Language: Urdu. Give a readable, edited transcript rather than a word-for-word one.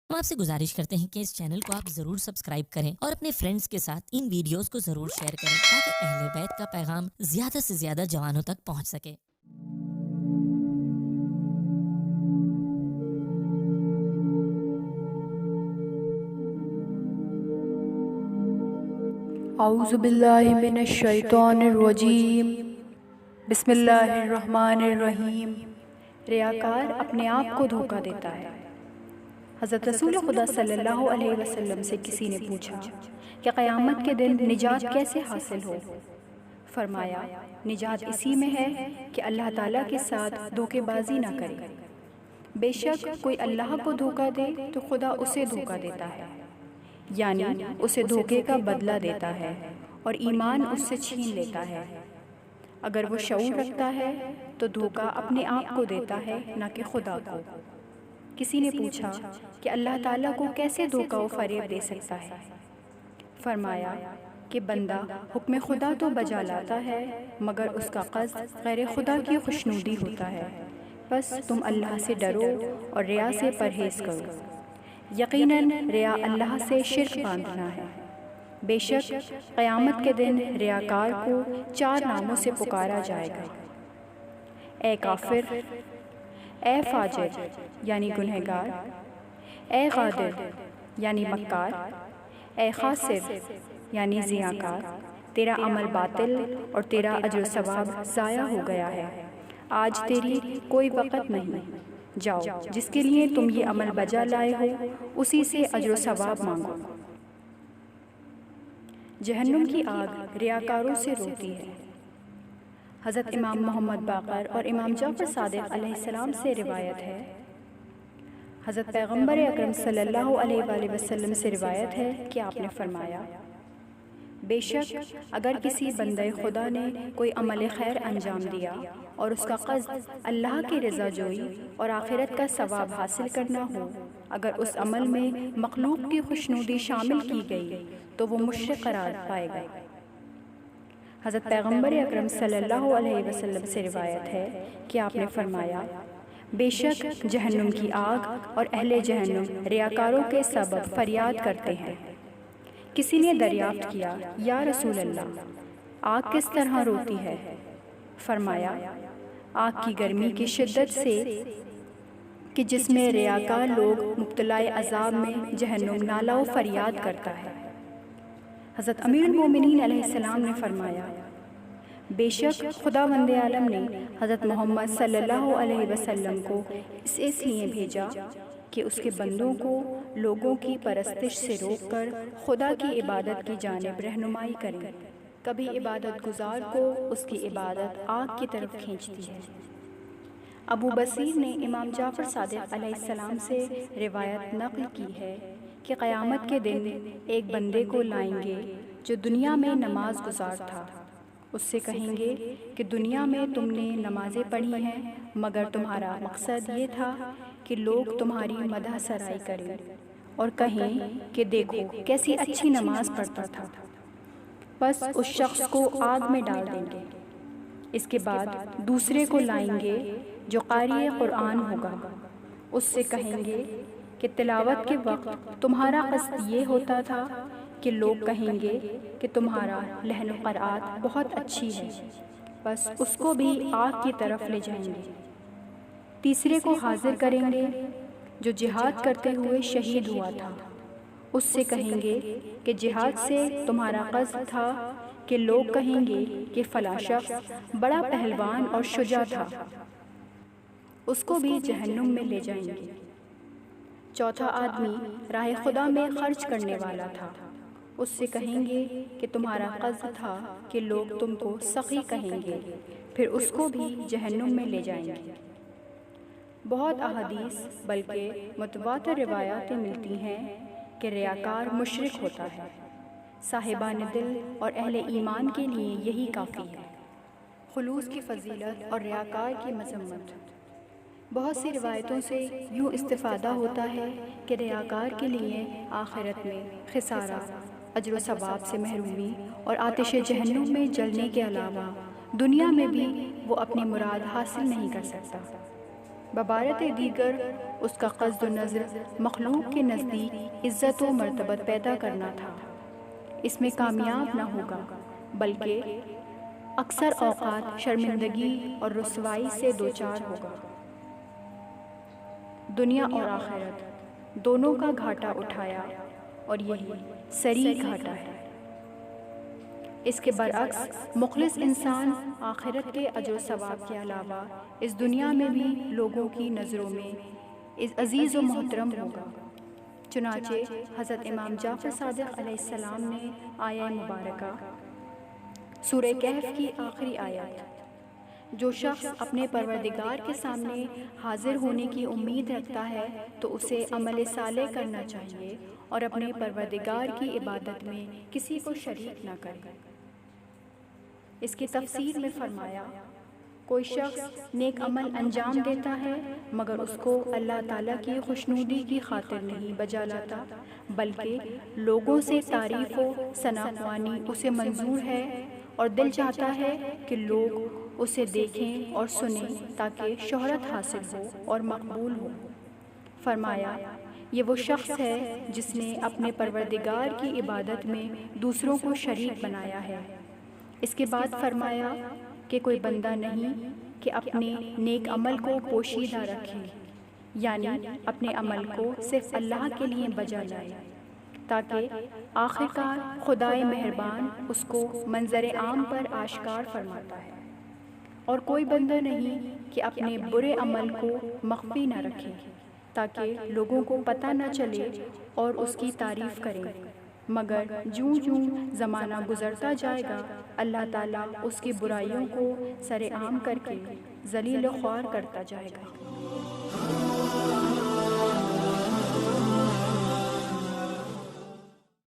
ہم آپ سے گزارش کرتے ہیں کہ اس چینل کو آپ ضرور سبسکرائب کریں اور اپنے فرینڈز کے ساتھ ان ویڈیوز کو ضرور شیئر کریں تاکہ اہل بیت کا پیغام زیادہ سے زیادہ جوانوں تک پہنچ سکے۔ اعوذ باللہ من الشیطان الرجیم، بسم اللہ الرحمن الرحیم۔ ریاکار اپنے آپ کو دھوکہ دیتا ہے۔ حضرت رسول خدا صلی اللہ علیہ وسلم سے کسی نے پوچھا کہ قیامت کے دن نجات کیسے حاصل ہو؟ فرمایا، نجات اسی میں ہے کہ اللہ تعالیٰ کے ساتھ دھوکے بازی نہ کرے۔ بے شک کوئی اللہ کو دھوکہ دے تو خدا اسے دھوکہ دیتا ہے، یعنی اسے دھوکے کا بدلہ دیتا ہے اور ایمان اس سے چھین لیتا ہے۔ اگر وہ شعور رکھتا ہے تو دھوکہ اپنے آپ کو دیتا ہے، نہ کہ خدا کو۔ کسی نے پوچھا کہ اللہ تعالیٰ کو کیسے دھوکہ و فریب دے سکتا ہے؟ فرمایا کہ بندہ حکم خدا تو بجا لاتا ہے مگر اس کا قصد غیر خدا کی خوشنودی ہوتا ہے۔ بس تم اللہ سے ڈرو اور ریا سے پرہیز کرو۔ یقیناً ریا اللہ سے شرک باندھنا ہے۔ بے شک قیامت کے دن ریاکار کو 4 ناموں سے پکارا جائے گا: اے کافر، اے فاجر یعنی گنہگار، اے غادر یعنی مکار، اے خاسر یعنی زیانکار، تیرا عمل باطل اور تیرا اجر و ثواب ضائع ہو گیا ہے۔ آج تیری کوئی وقت نہیں، جاؤ جس کے لیے تم یہ عمل بجا لائے ہو اسی سے اجر و ثواب مانگو۔ جہنم کی آگ ریاکاروں سے روتی ہے۔ حضرت امام محمد باقر اور امام جعفر صادق علیہ السلام سے روایت ہے، حضرت پیغمبر اکرم صلی اللہ علیہ وآلہ وسلم سے روایت ہے کہ آپ نے فرمایا، بے شک اگر کسی بندہ خدا نے کوئی عمل خیر انجام دیا اور اس کا قصد اللہ کی رضا جوئی اور آخرت کا ثواب حاصل کرنا ہو، اگر اس عمل میں مخلوق کی خوشنودی شامل کی گئی تو وہ مشرک قرار پائے گا۔ حضرت پیغمبر اکرم صلی اللہ علیہ وسلم سے روایت ہے کہ آپ نے فرمایا، بے شک جہنم کی آگ اور اہل جہنم ریاکاروں کے سبب فریاد کرتے ہیں۔ کسی نے دریافت کیا، یا رسول اللہ، آگ کس طرح روتی ہے؟ فرمایا، آگ کی گرمی کی شدت سے کہ جس میں ریاکار لوگ مبتلا عذاب میں جہنم نالہ و فریاد کرتا ہے۔ حضرت امیر المومنین علیہ السلام نے فرمایا، بے شک خداوند عالم نے حضرت محمد صلی اللہ علیہ وسلم کو اس لیے بھیجا کہ اس کے بندوں کو لوگوں کی پرستش سے روک کر خدا کی عبادت کی جانب رہنمائی کریں۔ کبھی عبادت گزار کو اس کی عبادت آگ کی طرف کھینچتی ہے۔ ابو بصیر نے امام جعفر صادق علیہ السلام سے روایت نقل کی ہے کہ قیامت کے دن ایک بندے کو لائیں گے جو دنیا میں نماز گزار تھا۔ اس سے کہیں گے کہ دنیا میں تم نے نمازیں پڑھی ہیں مگر تمہارا مقصد یہ تھا کہ لوگ تمہاری مدح سرائی کریں اور کہیں کہ دیکھو کیسی اچھی نماز پڑھتا تھا۔ بس اس شخص کو آگ میں ڈال دیں گے۔ اس کے بعد دوسرے کو لائیں گے جو قاری قرآن ہوگا۔ اس سے کہیں گے کہ تلاوت کے وقت تمہارا قصد یہ ہوتا تھا کہ لوگ کہیں گے کہ تمہارا لحن و قرآت بہت اچھی ہے۔ بس اس کو بھی آگ کی طرف لے جائیں گے۔ تیسرے کو حاضر کریں گے جو جہاد کرتے ہوئے شہید ہوا تھا۔ اس سے کہیں گے کہ جہاد سے تمہارا قصد تھا کہ لوگ کہیں گے کہ فلاں شخص بڑا پہلوان اور شجاع تھا۔ اس کو بھی جہنم میں لے جائیں گے۔ چوتھا آدمی راہ خدا میں خرچ کرنے والا تھا۔ اس سے کہیں گے کہ تمہارا قصد تھا کہ لوگ تم کو سخی کہیں گے، پھر اس کو بھی جہنم میں لے جائیں گے۔ بہت احادیث بلکہ متواتر روایاتیں ملتی ہیں کہ ریاکار مشرک ہوتا ہے۔ صاحبان دل اور اہل ایمان کے لیے یہی کافی ہے۔ خلوص کی فضیلت اور ریاکار کی مذمت۔ بہت سی روایتوں سے یوں استفادہ ہوتا ہے کہ ریاکار کے لیے آخرت میں خسارہ، اجر و ثواب سے محرومی اور آتش جہنم میں جلنے کے علاوہ دنیا میں بھی وہ اپنی مراد حاصل نہیں کر سکتا۔ ببارت دیگر اس کا قصد و نظر مخلوق کے نزدیک عزت و مرتبت پیدا کرنا تھا۔ اس میں کامیاب نہ ہوگا، بلکہ اکثر اوقات شرمندگی اور رسوائی سے دوچار ہوگا۔ دنیا اور آخرت دونوں کا گھاٹا اٹھایا اور یہی سری گھاٹا ہے۔ اس کے برعکس مخلص انسان آخرت کے اجر و ثواب کے علاوہ اس دنیا میں بھی لوگوں کی نظروں میں عزیز و محترم ہوگا۔ چنانچہ حضرت امام جعفر صادق علیہ السلام نے آیہ مبارکہ سورہ کہف کی آخری آیت، جو شخص اپنے پروردگار کے سامنے حاضر ہونے کی امید رکھتا ہے تو اسے عمل صالح کرنا چاہیے اور اپنے پروردگار کی عبادت میں کسی کو شریک نہ کرے۔ اس کی تفسیر میں فرمایا، کوئی شخص نیک عمل انجام دیتا ہے مگر اس کو اللہ تعالیٰ کی خوشنودی کی خاطر نہیں بجا لاتا، بلکہ لوگوں سے تعریف و ثناءخوانی اسے منظور ہے اور دل چاہتا ہے کہ لوگ اسے دیکھیں اور سنیں تاکہ شہرت حاصل ہو اور مقبول ہو۔ فرمایا، یہ وہ شخص ہے جس نے اپنے پروردگار کی عبادت میں دوسروں کو شریک بنایا ہے۔ اس کے بعد فرمایا کہ کوئی بندہ نہیں کہ اپنے نیک عمل کو پوشیدہ رکھے، یعنی اپنے عمل کو صرف اللہ کے لیے بجا لائے، تاکہ آخرکار خدائے مہربان اس کو منظر عام پر آشکار فرماتا ہے۔ اور کوئی بندہ نہیں کہ اپنے برے عمل کو مخفی نہ رکھے تاکہ لوگوں کو پتہ نہ چلے اور اس کی تعریف کریں، مگر جوں جوں زمانہ گزرتا جائے گا اللہ تعالیٰ اس کی برائیوں کو سر عام کر کے ذلیل و خوار کرتا جائے گا۔